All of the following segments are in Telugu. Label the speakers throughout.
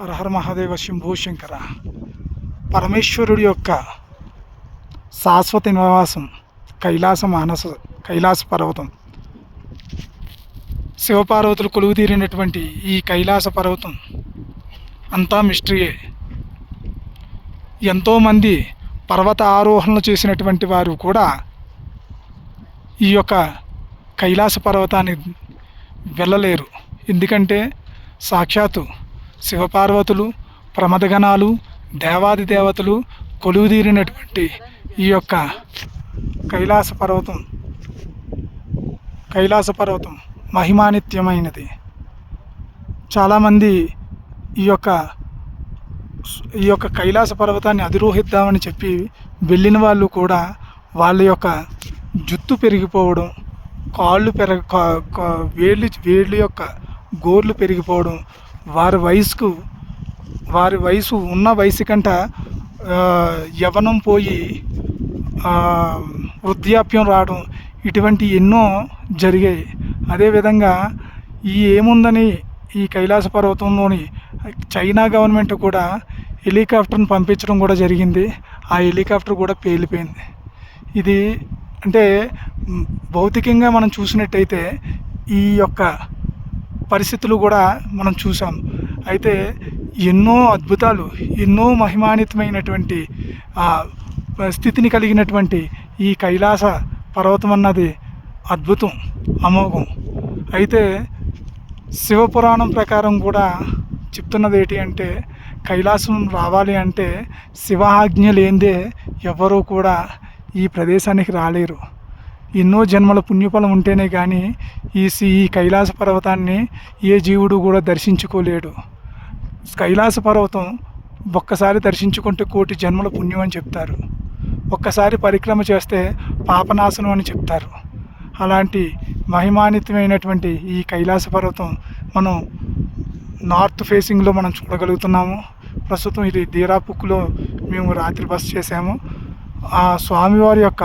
Speaker 1: హరహర మహాదేవ శంభో శంకర. పరమేశ్వరుడి యొక్క శాశ్వత నివాసం కైలాస పర్వతం. శివపార్వతులు కొలువు తీరినటువంటి ఈ కైలాస పర్వతం అంతా మిస్టరీయే. ఎంతోమంది పర్వత ఆరోహణలు చేసినటువంటి వారు కూడా ఈ యొక్క కైలాస పర్వతాన్ని వెళ్ళలేరు. ఎందుకంటే సాక్షాత్తు శివపార్వతులు, ప్రమదగణాలు, దేవాది దేవతలు కొలువుదీరినటువంటి ఈ యొక్క కైలాస పర్వతం మహిమానిత్యమైనది. చాలామంది ఈ యొక్క కైలాస పర్వతాన్ని అధిరోహిద్దామని చెప్పి వెళ్ళిన వాళ్ళు కూడా వాళ్ళ యొక్క జుత్తు పెరిగిపోవడం, కాళ్ళు వేళ్ళు యొక్క గోర్లు పెరిగిపోవడం, వారి వయసు ఉన్న వయసు కంట యవ్వనం పోయి వృద్ధాప్యం రావడం, ఇటువంటి ఎన్నో జరిగాయి. అదేవిధంగా ఏముందని ఈ కైలాస పర్వతంలోని చైనా గవర్నమెంట్ కూడా హెలికాప్టర్ని పంపించడం కూడా జరిగింది. ఆ హెలికాప్టర్ కూడా పేలిపోయింది. ఇది అంటే భౌతికంగా మనం చూసినట్టయితే ఈ యొక్క పరిస్థితులు కూడా మనం చూసాం. అయితే ఎన్నో అద్భుతాలు, ఎన్నో మహిమాన్వితమైనటువంటి స్థితిని కలిగినటువంటి ఈ కైలాస పర్వతం అన్నది అద్భుతం, అమోఘం. అయితే శివపురాణం ప్రకారం కూడా చెప్తున్నది ఏంటి అంటే, కైలాసం రావాలి అంటే శివ ఆజ్ఞ లేనిదే ఎవరూ కూడా ఈ ప్రదేశానికి రాలేరు. ఎన్నో జన్మల పుణ్యఫలం ఉంటేనే కానీ ఈ కైలాస పర్వతాన్ని ఏ జీవుడు కూడా దర్శించుకోలేడు. కైలాస పర్వతం ఒక్కసారి దర్శించుకుంటే కోటి జన్మల పుణ్యం అని చెప్తారు. ఒక్కసారి పరిక్రమ చేస్తే పాపనాశనం అని చెప్తారు. అలాంటి మహిమాన్వితమైనటువంటి ఈ కైలాస పర్వతం మనం నార్త్ ఫేసింగ్లో మనం చూడగలుగుతున్నాము. ప్రస్తుతం ఇది దీరాపుక్కులో మేము రాత్రి బస చేసాము. ఆ స్వామివారి యొక్క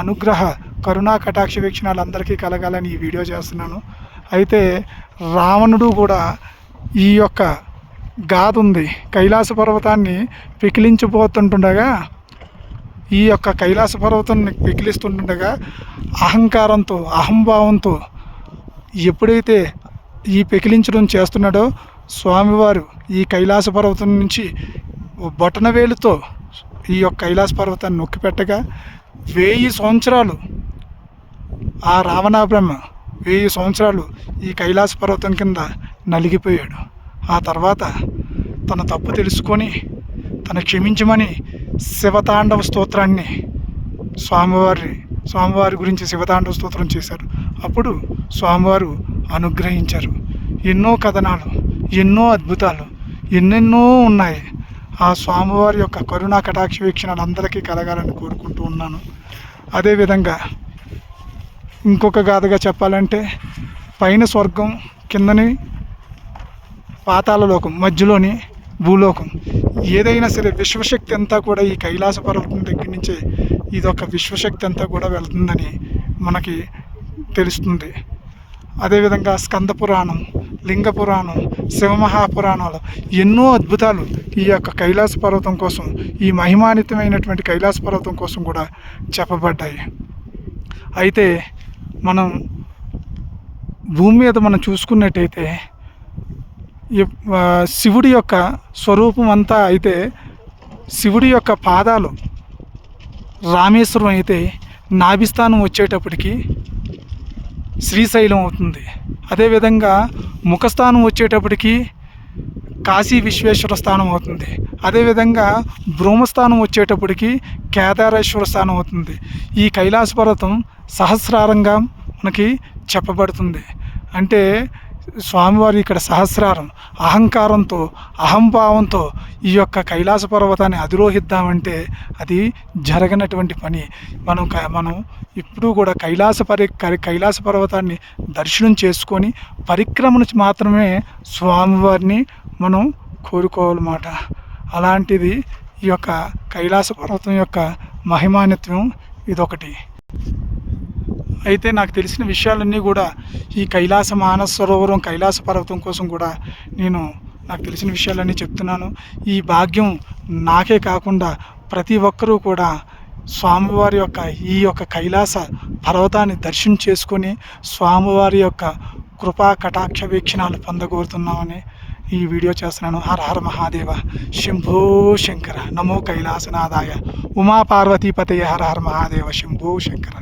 Speaker 1: అనుగ్రహ కరుణా కటాక్ష వీక్షణాలు అందరికీ కలగాలని ఈ వీడియో చేస్తున్నాను. అయితే రావణుడు కూడా ఈ యొక్క గాథ ఉంది. కైలాస పర్వతాన్ని పెకిలించిపోతుంటుండగా, ఈ యొక్క కైలాస పర్వతాన్ని పెకిలిస్తుంటుండగా అహంకారంతో, అహంభావంతో ఎప్పుడైతే ఈ పెకిలించడం చేస్తున్నాడో స్వామివారు ఈ కైలాస పర్వతం నుంచి బొటనవేలుతో ఈ యొక్క కైలాస పర్వతాన్ని నొక్కిపెట్టగా 1000 సంవత్సరాలు ఆ రావణ బ్రహ్మ 1000 సంవత్సరాలు ఈ కైలాస పర్వతం కింద నలిగిపోయాడు. ఆ తర్వాత తన తప్పు తెలుసుకొని తను క్షమించమని శివతాండవ స్తోత్రాన్ని స్వామివారి గురించి శివతాండవ స్తోత్రం చేశారు. అప్పుడు స్వామివారు అనుగ్రహించారు. ఎన్నో కథనాలు, ఎన్నో అద్భుతాలు, ఎన్నెన్నో ఉన్నాయి. ఆ స్వామివారి యొక్క కరుణా కటాక్ష వీక్షణలు అందరికీ కలగాలని కోరుకుంటూ ఉన్నాను. అదేవిధంగా ఇంకొక గాథగా చెప్పాలంటే, పైన స్వర్గం, కిందని పాతాళలోకం, మధ్యలోని భూలోకం. ఏదైనా సరే విశ్వశక్తి అంతా కూడా ఈ కైలాస పర్వతం దగ్గర నుంచే ఇదొక విశ్వశక్తి అంతా కూడా వెళ్తుందని మనకి తెలుస్తుంది. అదేవిధంగా స్కంద పురాణం, లింగ పురాణం, శివమహాపురాణాలు ఎన్నో అద్భుతాలు ఈ యొక్క కైలాస పర్వతం కోసం, ఈ మహిమాన్వితమైనటువంటి కైలాస పర్వతం కోసం కూడా చెప్పబడ్డాయి. అయితే మనం భూమి మీద మనం చూసుకున్నట్టయితే శివుడి యొక్క స్వరూపం అంతా అయితే, శివుడి యొక్క పాదాలు రామేశ్వరం అయితే, నాభిస్థానం వచ్చేటప్పటికి శ్రీశైలం అవుతుంది. అదేవిధంగా ముఖస్థానం వచ్చేటప్పటికి కాశీ విశ్వేశ్వర స్థానం అవుతుంది. అదేవిధంగా బ్రహ్మస్థానం వచ్చేటప్పటికి కేదారేశ్వర స్థానం అవుతుంది. ఈ కైలాస పర్వతం సహస్రారంగా మనకి చెప్పబడుతుంది. అంటే స్వామివారి ఇక్కడ సహస్రారం అహంకారంతో, అహంభావంతో ఈ యొక్క కైలాస పర్వతాన్ని అధిరోహిద్దామంటే అది జరగనటువంటి పని. మనం ఇప్పుడు కూడా కైలాస పర్వతాన్ని దర్శనం చేసుకొని పరిక్రమణ మాత్రమే స్వామివారిని మనం కోరుకోవాలన్నమాట. అలాంటిది ఈ యొక్క కైలాస పర్వతం యొక్క మహిమాన్విత్వం ఇదొకటి. అయితే నాకు తెలిసిన విషయాలన్నీ కూడా ఈ కైలాస మానస సరోవరం, కైలాస పర్వతం కోసం కూడా నేను నాకు తెలిసిన విషయాలన్నీ చెప్తున్నాను. ఈ భాగ్యం నాకే కాకుండా ప్రతి ఒక్కరూ కూడా స్వామివారి యొక్క ఈ యొక్క కైలాస పర్వతాన్ని దర్శనం చేసుకొని స్వామివారి యొక్క కృపా కటాక్ష వీక్షణాలు పొందగోరుతున్నామని ఈ వీడియో చేస్తున్నాను. హర హర మహాదేవ, శంభో శంకర, నమో కైలాసనాథాయ, ఉమా పార్వతీపతయ, హర హర మహాదేవ, శంభో శంకర.